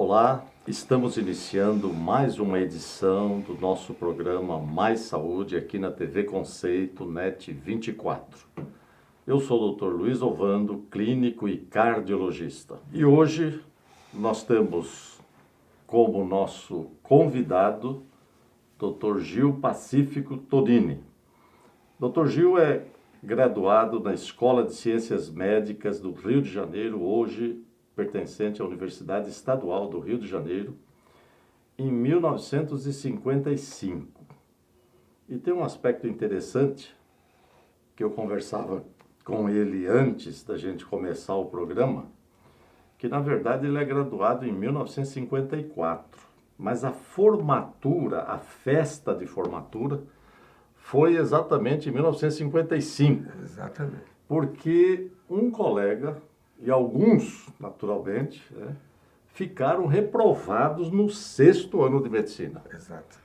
Olá, estamos iniciando mais uma edição do nosso programa Mais Saúde aqui na TV Conceito NET 24. Eu sou o Dr. Luiz Ovando, clínico e cardiologista. E hoje nós temos como nosso convidado Dr. Gil Pacífico Todini. Dr. Gil é graduado na Escola de Ciências Médicas do Rio de Janeiro, hoje pertencente à Universidade Estadual do Rio de Janeiro, em 1955. E tem um aspecto interessante que eu conversava com ele antes da gente começar o programa, que na verdade ele é graduado em 1954, mas a formatura, a festa de formatura, foi exatamente em 1955. Exatamente. Porque um colega, e alguns, naturalmente, ficaram reprovados no 6º ano de medicina. Exato.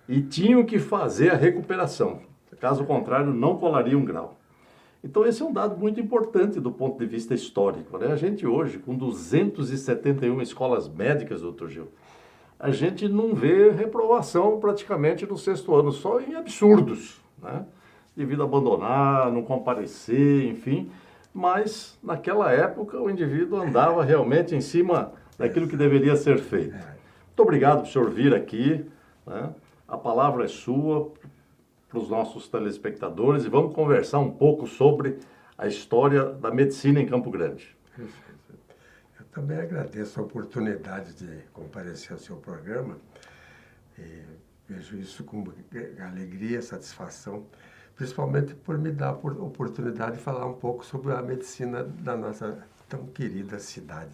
E tinham que fazer a recuperação. Caso contrário, não colariam um grau. Então, esse é um dado muito importante do ponto de vista histórico, né? A gente hoje, com 271 escolas médicas, doutor Gil, a gente não vê reprovação praticamente no 6º ano, só em absurdos, né? Devido a abandonar, não comparecer, enfim. Mas, naquela época, o indivíduo andava realmente em cima daquilo que deveria ser feito. Muito obrigado por o senhor vir aqui, né? A palavra é sua para os nossos telespectadores e vamos conversar um pouco sobre a história da medicina em Campo Grande. Eu também agradeço a oportunidade de comparecer ao seu programa e vejo isso com alegria, satisfação, principalmente por me dar a oportunidade de falar um pouco sobre a medicina da nossa tão querida cidade,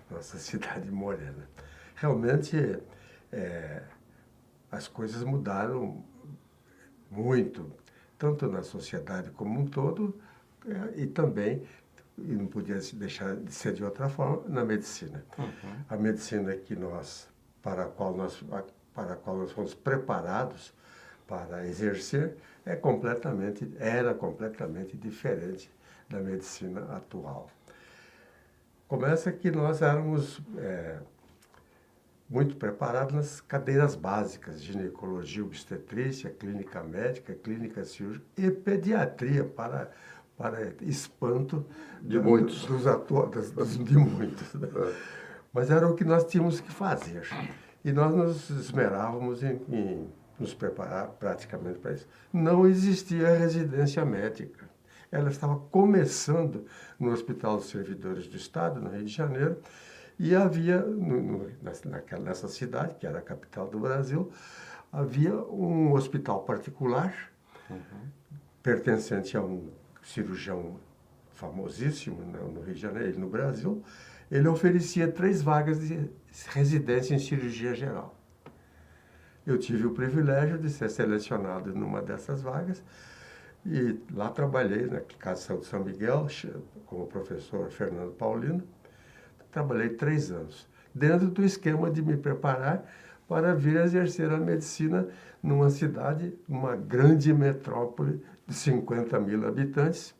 nossa cidade morena. Realmente, as coisas mudaram muito, tanto na sociedade como um todo, e também, e não podia deixar de ser de outra forma, na medicina. A medicina para a qual nós fomos preparados para exercer, era completamente diferente da medicina atual. Começa que nós éramos muito preparados nas cadeiras básicas, ginecologia, obstetrícia, clínica médica, clínica cirúrgica e pediatria, para espanto de muitos. De muitos. Né? Mas era o que nós tínhamos que fazer. E nós nos esmerávamos em nos preparar praticamente para isso. Não existia residência médica. Ela estava começando no Hospital dos Servidores do Estado, no Rio de Janeiro, e havia, nessa cidade, que era a capital do Brasil, havia um hospital particular, pertencente a um cirurgião famosíssimo no Rio de Janeiro e no Brasil. Ele oferecia 3 vagas de residência em cirurgia geral. Eu tive o privilégio de ser selecionado numa dessas vagas e lá trabalhei na Clínica de São Miguel com o professor Fernando Paulino. Trabalhei 3 anos, dentro do esquema de me preparar para vir exercer a medicina numa cidade, uma grande metrópole de 50 mil habitantes,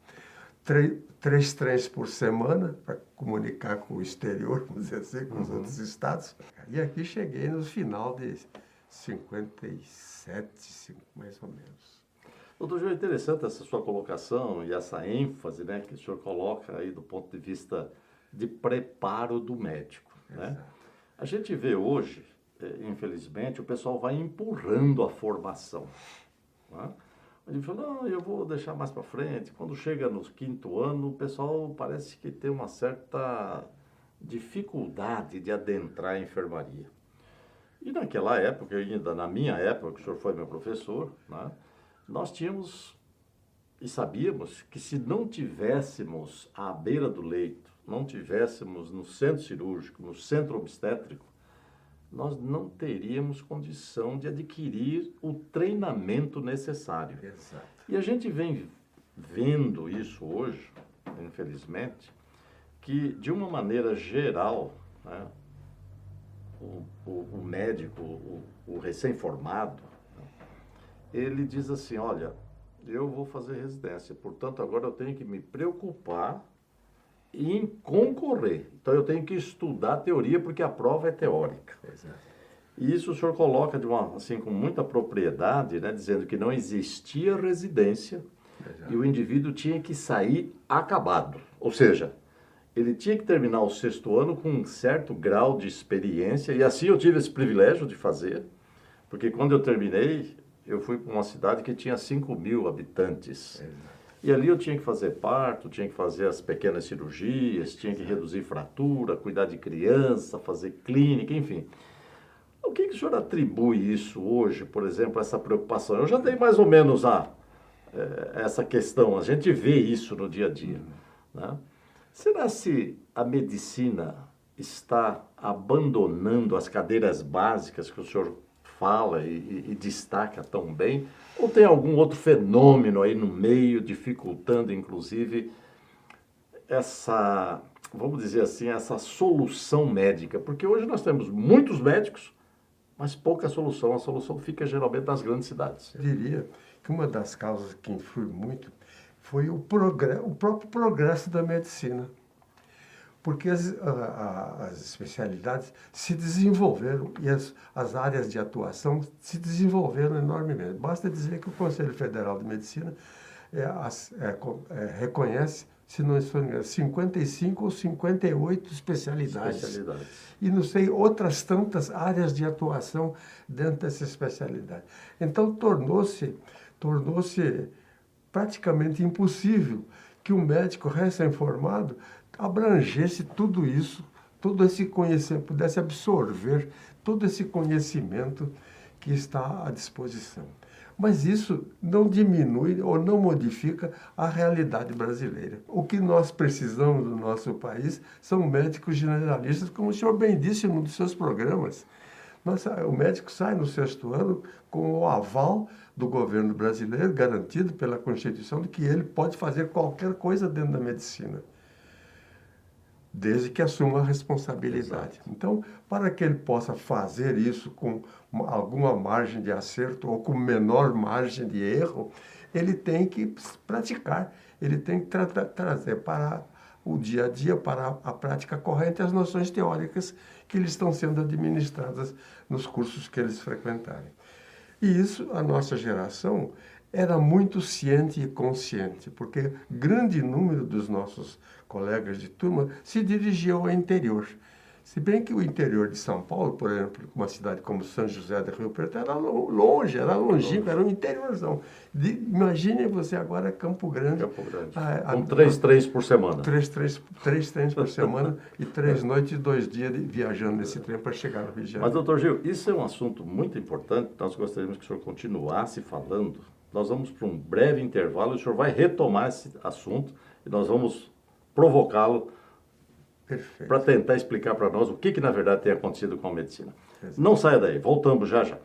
3 trens por semana para comunicar com o exterior, vamos dizer assim, com os outros estados. E aqui cheguei no final de 57, mais ou menos. Doutor Gil, é interessante essa sua colocação e essa ênfase, né, que o senhor coloca aí do ponto de vista de preparo do médico, né? A gente vê hoje, infelizmente, o pessoal vai empurrando a formação, né? Ele fala, não, eu vou deixar mais para frente. Quando chega no 5º ano, o pessoal parece que tem uma certa dificuldade de adentrar a enfermaria. E naquela época, ainda na minha época, que o senhor foi meu professor, né, nós tínhamos e sabíamos que se não tivéssemos à beira do leito, não tivéssemos no centro cirúrgico, no centro obstétrico, nós não teríamos condição de adquirir o treinamento necessário. Exato. E a gente vem vendo isso hoje, infelizmente, que de uma maneira geral, né, o médico, o recém-formado, né, ele diz assim, olha, eu vou fazer residência, portanto agora eu tenho que me preocupar em concorrer. Então eu tenho que estudar a teoria porque a prova é teórica. Exato. E isso o senhor coloca assim, com muita propriedade, né, dizendo que não existia residência. Exato. E o indivíduo tinha que sair acabado. Ou seja, ele tinha que terminar o 6º ano com um certo grau de experiência. E assim eu tive esse privilégio de fazer, porque quando eu terminei, eu fui para uma cidade que tinha 5.000 habitantes. Exato. E ali eu tinha que fazer parto, tinha que fazer as pequenas cirurgias, tinha que reduzir fratura, cuidar de criança, fazer clínica, enfim. O que o senhor atribui isso hoje, por exemplo, essa preocupação? Eu já dei mais ou menos essa questão, a gente vê isso no dia a dia. Né? Será se a medicina está abandonando as cadeiras básicas que o senhor fala e destaca tão bem? Ou tem algum outro fenômeno aí no meio, dificultando, inclusive, essa, vamos dizer assim, essa solução médica? Porque hoje nós temos muitos médicos, mas pouca solução. A solução fica geralmente nas grandes cidades. Eu diria que uma das causas que influi muito foi o próprio progresso da medicina. Porque as especialidades se desenvolveram e as áreas de atuação se desenvolveram enormemente. Basta dizer que o Conselho Federal de Medicina reconhece, se não estou enganado, 55 ou 58 especialidades. E não sei, outras tantas áreas de atuação dentro dessa especialidade. Então, tornou-se praticamente impossível que um médico recém-formado abrangesse tudo isso, todo esse conhecimento, pudesse absorver todo esse conhecimento que está à disposição. Mas isso não diminui ou não modifica a realidade brasileira. O que nós precisamos no nosso país são médicos generalistas, como o senhor bem disse num dos seus programas. O médico sai no 6º ano com o aval do governo brasileiro, garantido pela Constituição, de que ele pode fazer qualquer coisa dentro da medicina, desde que assuma a responsabilidade. Exato. Então, para que ele possa fazer isso com alguma margem de acerto ou com menor margem de erro, ele tem que praticar, ele tem que trazer para o dia a dia, para a prática corrente, as noções teóricas que lhes estão sendo administradas nos cursos que eles frequentarem. E isso, a nossa geração era muito ciente e consciente, porque grande número dos nossos colegas de turma se dirigiam ao interior. Se bem que o interior de São Paulo, por exemplo, uma cidade como São José do Rio Preto, era longe, era longínquo, era um interiorzão. Imagine você agora Campo Grande. Com 3 trens por semana. 3 trens por semana e 3 noites e 2 dias viajando nesse trem para chegar no Rio de Janeiro. Mas, doutor Gil, isso é um assunto muito importante, nós gostaríamos que o senhor continuasse falando. Nós vamos para um breve intervalo, o senhor vai retomar esse assunto e nós vamos provocá-lo para tentar explicar para nós o que na verdade tem acontecido com a medicina. Exato. Não saia daí, voltamos já já.